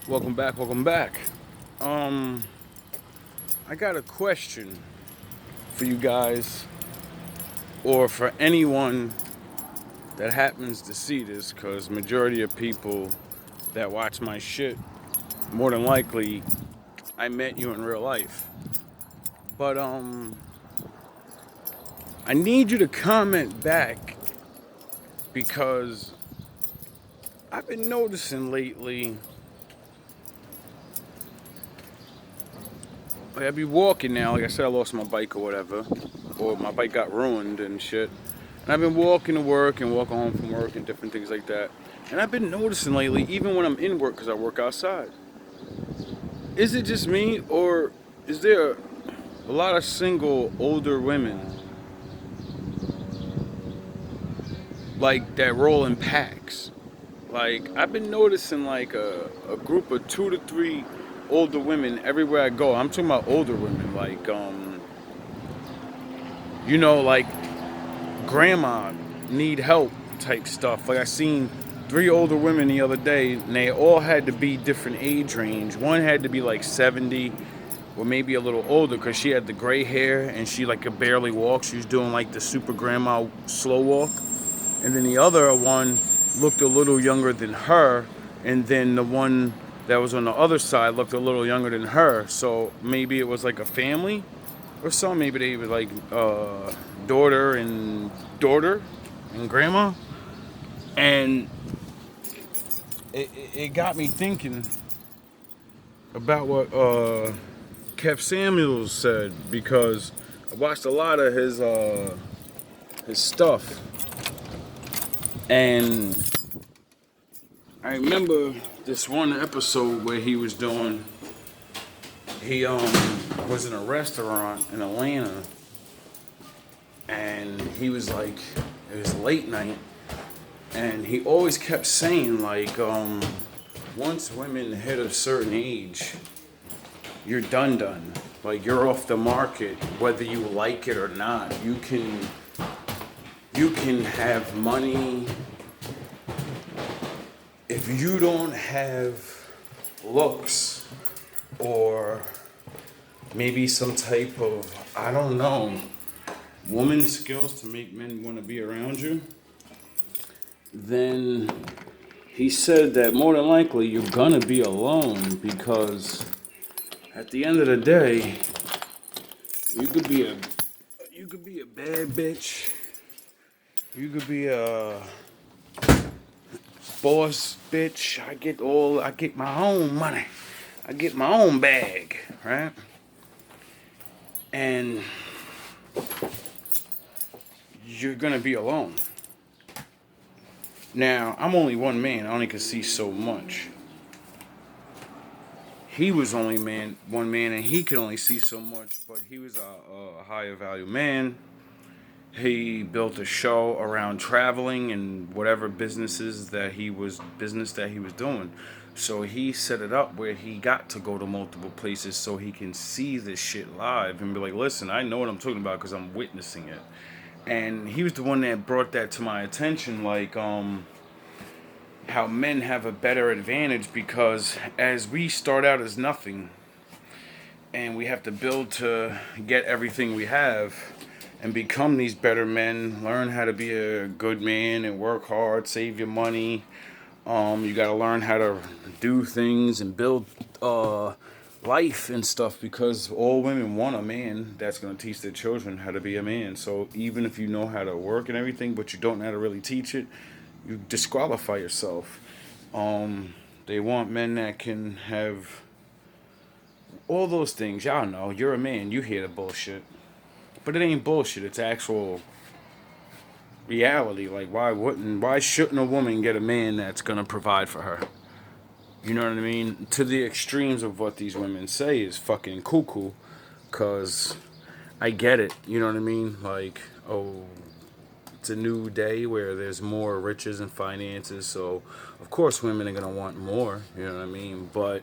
Welcome back, welcome back. Um, I got a question for you guys, or for anyone that happens to see this, because majority of people that watch my shit, more than likely, I met you in real life. But I need you to comment back because I've been noticing lately. Like I be walking now. Like I said, I lost my bike or whatever, or my bike got ruined and shit. And I've been walking to work and walking home from work and different things like that. And I've been noticing lately, even when I'm in work, because I work outside, is it just me or is there a lot of single older women like that roll in packs? Like I've been noticing like a group of 2 to 3 older women everywhere I go. I'm talking about older women, like like grandma need help type stuff. Like I seen 3 older women the other day, and they all had to be different age range. One had to be like 70, or maybe a little older, because she had the gray hair and she like could barely walk. She was doing like the super grandma slow walk, and then the other one looked a little younger than her, and then the one that was on the other side looked a little younger than her. So maybe it was like a family or so. Maybe they were like daughter and daughter and grandma. And it got me thinking about what Kev Samuels said, because I watched a lot of his stuff, and I remember this one episode where he was doing. He was in a restaurant in Atlanta, and he was like, it was late night, and he always kept saying like, once women hit a certain age, you're done. Like you're off the market, whether you like it or not. You can have money if you don't have looks or maybe some type of, I don't know, woman skills to make men want to be around you. Then he said that more than likely you're gonna be alone, because at the end of the day, you could be a you could be a bad bitch. You could be a boss bitch. I get my own money. I get my own bag, right? And you're gonna be alone. Now, I'm only one man. I only can see so much. He was only one man, and he could only see so much. But he was a higher value man. He built a show around traveling and whatever business that he was doing. So he set it up where he got to go to multiple places so he can see this shit live and be like, listen, I know what I'm talking about because I'm witnessing it. And he was the one that brought that to my attention, like how men have a better advantage, because as we start out as nothing and we have to build to get everything we have and become these better men, learn how to be a good man and work hard, save your money. You got to learn how to do things and build life and stuff, because all women want a man that's going to teach their children how to be a man. So even if you know how to work and everything, but you don't know how to really teach it, you disqualify yourself. They want men that can have all those things. Y'all know, you're a man, you hear the bullshit. But it ain't bullshit, it's actual reality. Like, why shouldn't a woman get a man that's gonna provide for her? You know what I mean? To the extremes of what these women say is fucking cuckoo, cause I get it. You know what I mean? Like, oh, it's a new day where there's more riches and finances, so of course women are gonna want more. You know what I mean? But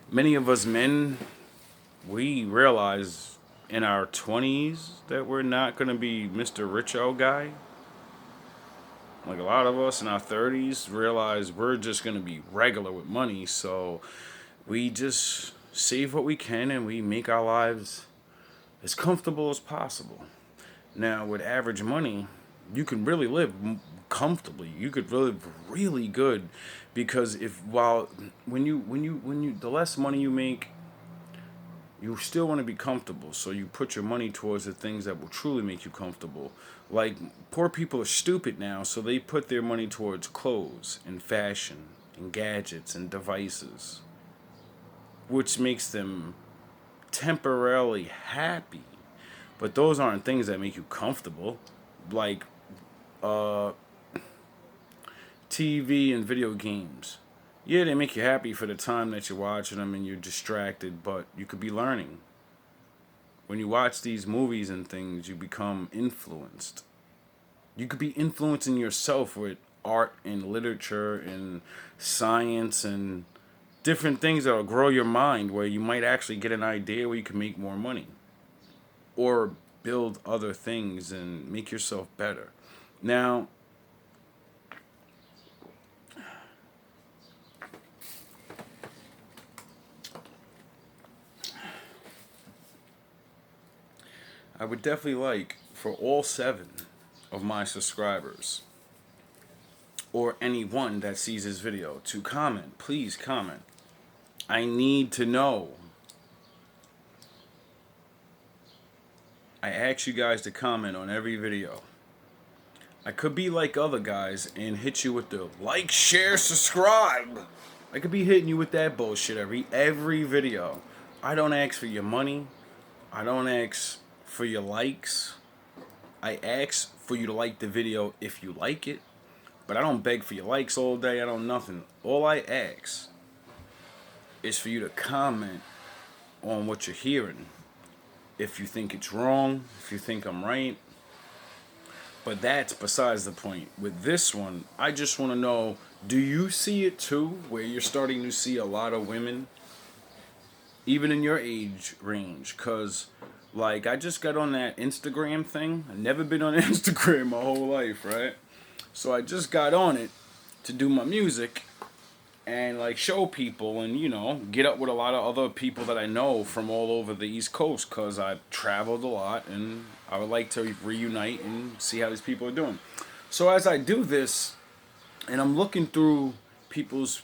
many of us men, we realize in our 20s that we're not gonna be Mr. Richo guy. Like a lot of us in our 30s realize we're just going to be regular with money, so we just save what we can and we make our lives as comfortable as possible. Now, with average money, you can really live comfortably. You could live really good because if while when you the less money you make, you still want to be comfortable. So you put your money towards the things that will truly make you comfortable. Like poor people are stupid now, so they put their money towards clothes and fashion and gadgets and devices, which makes them temporarily happy. But those aren't things that make you comfortable. Like uh, TV and video games. Yeah, they make you happy for the time that you're watching them and you're distracted, but you could be learning. When you watch these movies and things, you become influenced. You could be influencing yourself with art and literature and science and different things that'll grow your mind where you might actually get an idea where you can make more money or build other things and make yourself better. Now, I would definitely like for all 7 of my subscribers or anyone that sees this video to comment. Please comment. I need to know. I ask you guys to comment on every video. I could be like other guys and hit you with the like, share, subscribe. I could be hitting you with that bullshit every video. I don't ask for your money. I don't ask for your likes. I ask for you to like the video if you like it. But I don't beg for your likes all day. I don't nothing. All I ask is for you to comment on what you're hearing. If you think it's wrong, if you think I'm right. But that's besides the point. With this one, I just want to know, do you see it too? Where you're starting to see a lot of women, even in your age range? Because, like, I just got on that Instagram thing. I've never been on Instagram my whole life, right? So I just got on it to do my music and like show people and get up with a lot of other people that I know from all over the East Coast because I've traveled a lot and I would like to reunite and see how these people are doing. So as I do this and I'm looking through people's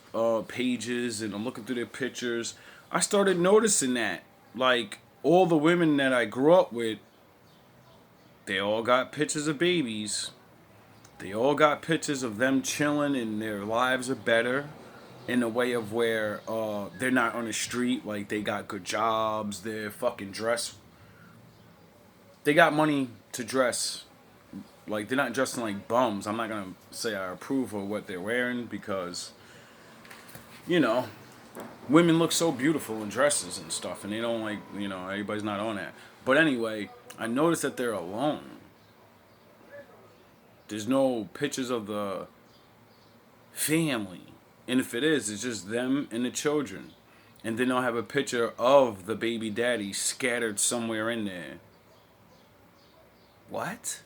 pages and I'm looking through their pictures, I started noticing that like all the women that I grew up with, they all got pictures of babies. They all got pictures of them chilling and their lives are better in a way of where they're not on the street, like they got good jobs, they're fucking dressed. They got money to dress. Like they're not dressing like bums. I'm not gonna say I approve of what they're wearing because, you know, women look so beautiful in dresses and stuff and they don't like, everybody's not on that. But anyway, I noticed that they're alone. There's no pictures of the family. And if it is, it's just them and the children. And then they'll have a picture of the baby daddy scattered somewhere in there. What?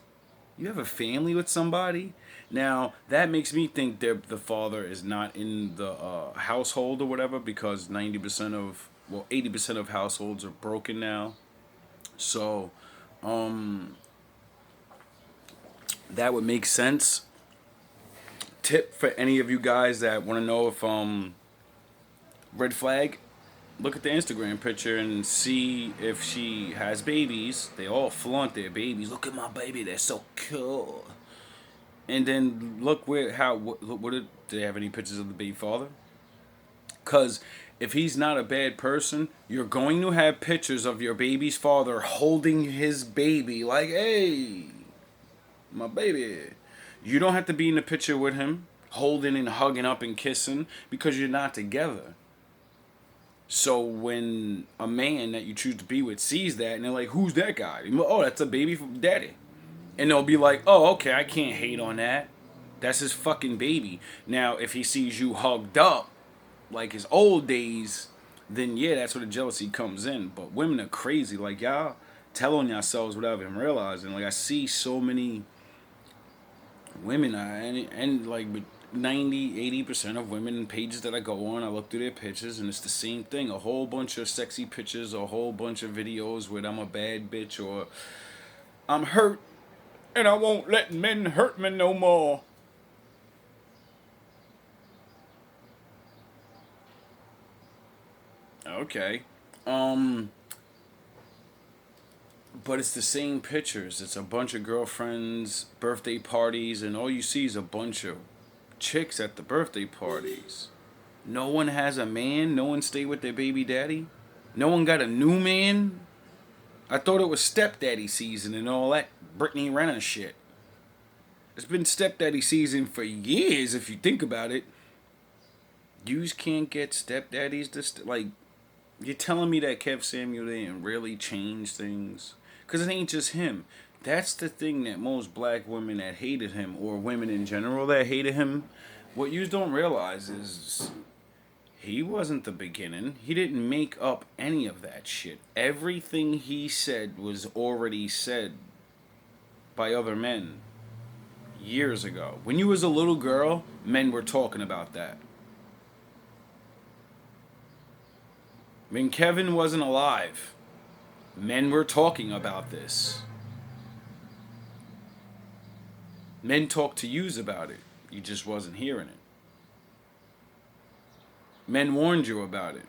You have a family with somebody? Now, that makes me think that the father is not in the household or whatever because 80% of households are broken now. So, that would make sense. Tip for any of you guys that want to know if red flag, look at the Instagram picture and see if she has babies. They all flaunt their babies. Look at my baby, they're so cool. And then look do they have any pictures of the baby father? Cause if he's not a bad person, you're going to have pictures of your baby's father holding his baby like, hey, my baby. You don't have to be in the picture with him, holding and hugging up and kissing, because you're not together. So when a man that you choose to be with sees that, and they're like, who's that guy? Oh, that's a baby from daddy. And they'll be like, oh, okay, I can't hate on that. That's his fucking baby. Now, if he sees you hugged up, like his old days, then yeah, that's where the jealousy comes in. But women are crazy. Like, y'all tell on yourselves without even realizing. Like, I see so many Women, and like 90, 80% of women and pages that I go on, I look through their pictures, and it's the same thing. A whole bunch of sexy pictures, a whole bunch of videos where I'm a bad bitch or I'm hurt and I won't let men hurt me no more. Okay. Um, but it's the same pictures. It's a bunch of girlfriends, birthday parties, and all you see is a bunch of chicks at the birthday parties. No one has a man. No one stay with their baby daddy. No one got a new man. I thought it was stepdaddy season and all that Brittany Renner shit. It's been stepdaddy season for years if you think about it. Yous can't get stepdaddies to like. You're telling me that Kev Samuel didn't really change things? Cause it ain't just him. That's the thing that most black women that hated him, or women in general that hated him, what you don't realize is he wasn't the beginning. He didn't make up any of that shit. Everything he said was already said by other men years ago. When you was a little girl, men were talking about that. When Kevin wasn't alive, men were talking about this. Men talked to yous about it. You just wasn't hearing it. Men warned you about it.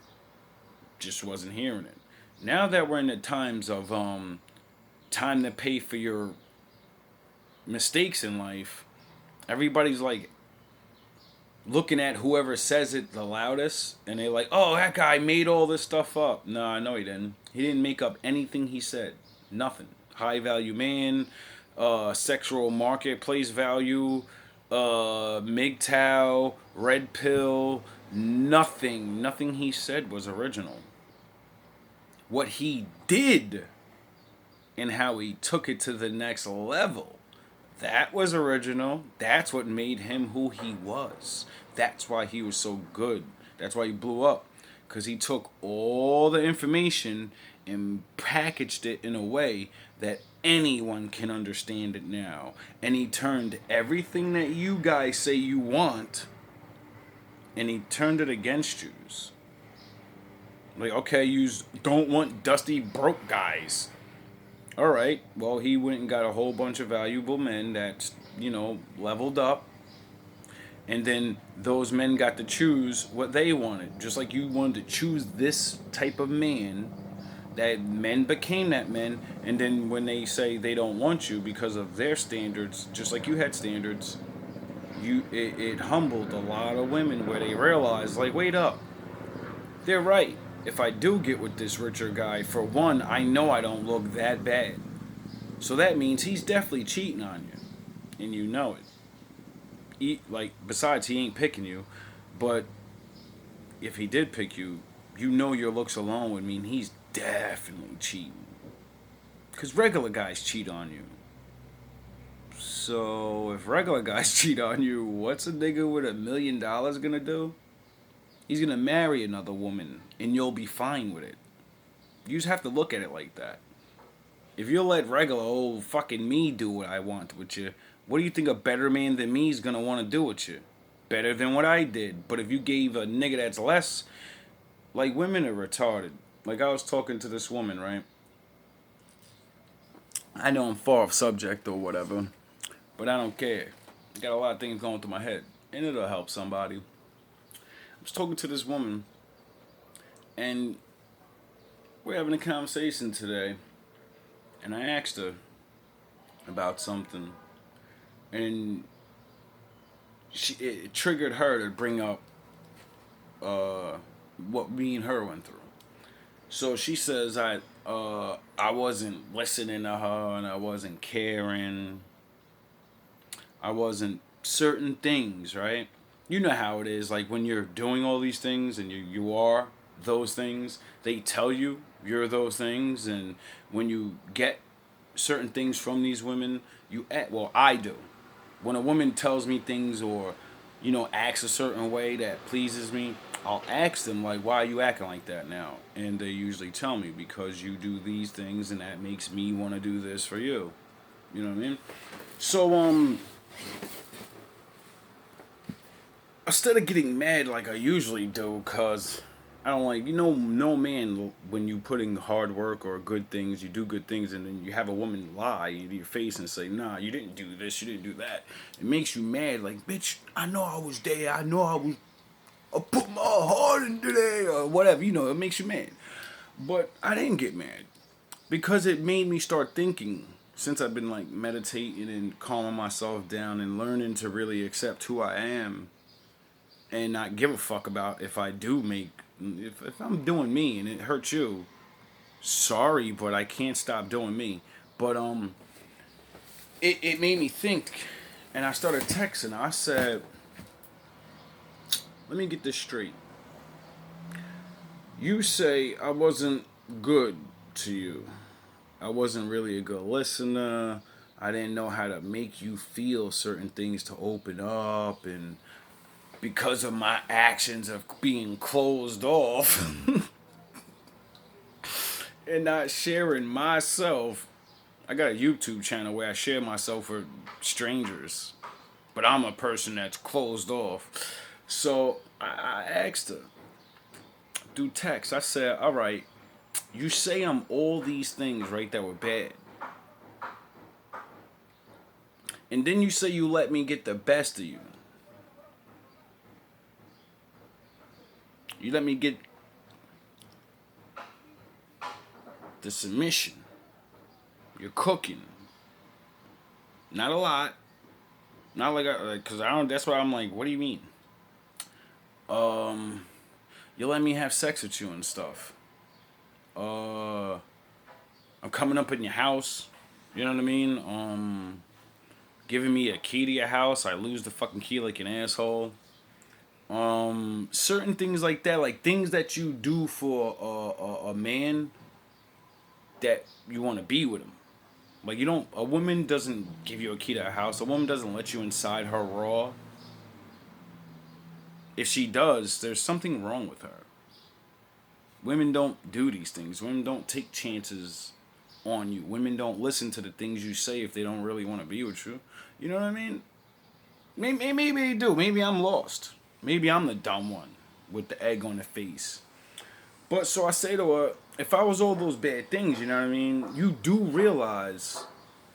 Just wasn't hearing it. Now that we're in the times of time to pay for your mistakes in life, everybody's like looking at whoever says it the loudest, and they're like, "Oh, that guy made all this stuff up." No, I know he didn't. He didn't make up anything he said. Nothing. High value man, sexual marketplace value, MGTOW, red pill. Nothing he said was original. What he did and how he took it to the next level, that was original. That's what made him who he was. That's why he was so good. That's why he blew up. Because he took all the information and packaged it in a way that anyone can understand it now. And he turned everything that you guys say you want, and he turned it against you. Like, okay, you don't want dusty broke guys. All right. Well, he went and got a whole bunch of valuable men that, leveled up. And then those men got to choose what they wanted. Just like you wanted to choose this type of man, that men became that men. And then when they say they don't want you because of their standards, just like you had standards, it humbled a lot of women where they realized, like, wait up, they're right. If I do get with this richer guy, for one, I know I don't look that bad. So that means he's definitely cheating on you. And you know it. Besides, he ain't picking you. But if he did pick you, you know your looks alone would mean he's definitely cheating. Because regular guys cheat on you. So if regular guys cheat on you, what's a nigga with $1 million gonna do? He's gonna marry another woman, and you'll be fine with it. You just have to look at it like that. If you let regular old fucking me do what I want with you, what do you think a better man than me is gonna want to do with you? Better than what I did. But if you gave a nigga that's less, like, women are retarded. Like, I was talking to this woman, right? I know I'm far off subject or whatever, but I don't care. I got a lot of things going through my head, and it'll help somebody. I was talking to this woman, and we're having a conversation today, and I asked her about something, and it triggered her to bring up what me and her went through. So she says I wasn't listening to her, and I wasn't caring. I wasn't certain things, right? You know how it is. Like, when you're doing all these things and you are those things, they tell you you're those things, and when you get certain things from these women, you act. Well, I do. When a woman tells me things, or acts a certain way that pleases me, I'll ask them, like, why are you acting like that now? And they usually tell me, because you do these things and that makes me want to do this for you. You know what I mean? So instead of getting mad like I usually do, cause I don't like, no man, when you put in hard work or good things, you do good things, and then you have a woman lie in your face and say, nah, you didn't do this, you didn't do that. It makes you mad, like, bitch, I know I was there, I put my heart into there, or whatever, it makes you mad. But I didn't get mad because it made me start thinking. Since I've been like meditating and calming myself down and learning to really accept who I am and not give a fuck about if I do make, if I'm doing me and it hurts you, sorry, but I can't stop doing me. But it made me think, and I started texting. I said, let me get this straight. You say I wasn't good to you. I wasn't really a good listener. I didn't know how to make you feel certain things to open up, and because of my actions of being closed off and not sharing myself. I got a YouTube channel where I share myself with strangers, but I'm a person that's closed off. So I asked her through text. I said, all right, you say I'm all these things, right, that were bad. And then you say you let me get the best of you. You let me get the submission. You're cooking. Not a lot. Not like, cause I don't. That's why I'm like, what do you mean? You let me have sex with you and stuff. I'm coming up in your house. You know what I mean? Giving me a key to your house. I lose the fucking key like an asshole. Certain things like that, like things that you do for a man that you want to be with him. Like a woman doesn't give you a key to a house. A woman doesn't let you inside her raw. If she does, there's something wrong with her. Women don't do these things. Women don't take chances on you. Women don't listen to the things you say if they don't really want to be with you. You know what I mean? Maybe they do. Maybe I'm lost. Maybe I'm the dumb one with the egg on the face. But so I say to her, if I was all those bad things, you know what I mean? You do realize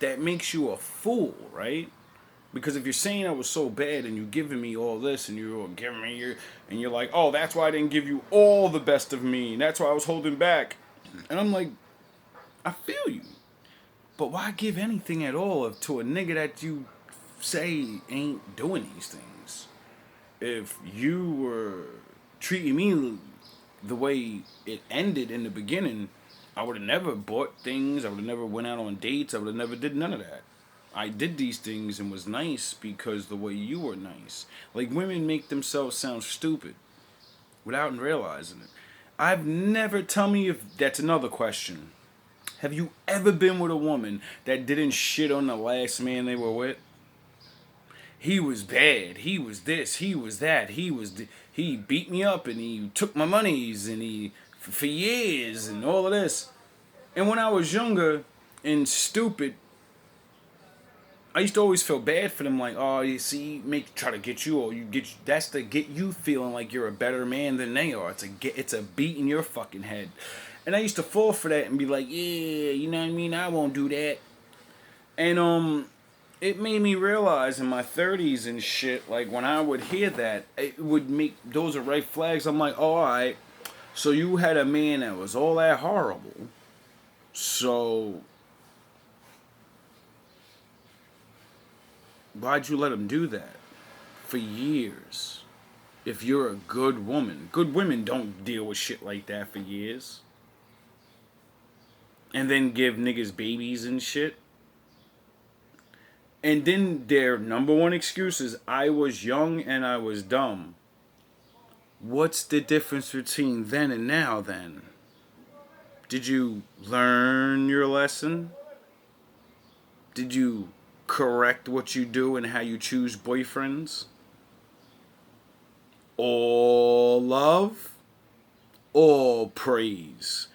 that makes you a fool, right? Because if you're saying I was so bad and you're giving me all this and you're giving me and you're like, oh, that's why I didn't give you all the best of me and that's why I was holding back. And I'm like, I feel you. But why give anything at all to a nigga that you say ain't doing these things? If you were treating me the way it ended in the beginning, I would have never bought things. I would have never went out on dates. I would have never did none of that. I did these things and was nice because the way you were nice. Like, women make themselves sound stupid without realizing it. I've never, tell me if that's another question. Have you ever been with a woman that didn't shit on the last man they were with? He was bad. He was this. He was that. He beat me up and he took my monies and he for years and all of this. And when I was younger and stupid, I used to always feel bad for them. Like, oh, you see, try to get you, or you get. That's to get you feeling like you're a better man than they are. It's a beat in your fucking head. And I used to fall for that and be like, yeah, you know what I mean? I won't do that. And it made me realize in my 30s and shit, like when I would hear that, it would make, those are red flags. I'm like, oh, alright, so you had a man that was all that horrible. So why'd you let him do that for years? If you're a good woman. Good women don't deal with shit like that for years. And then give niggas babies and shit. And then their number one excuse is, I was young and I was dumb. What's the difference between then and now then? Did you learn your lesson? Did you correct what you do and how you choose boyfriends? All love? All praise?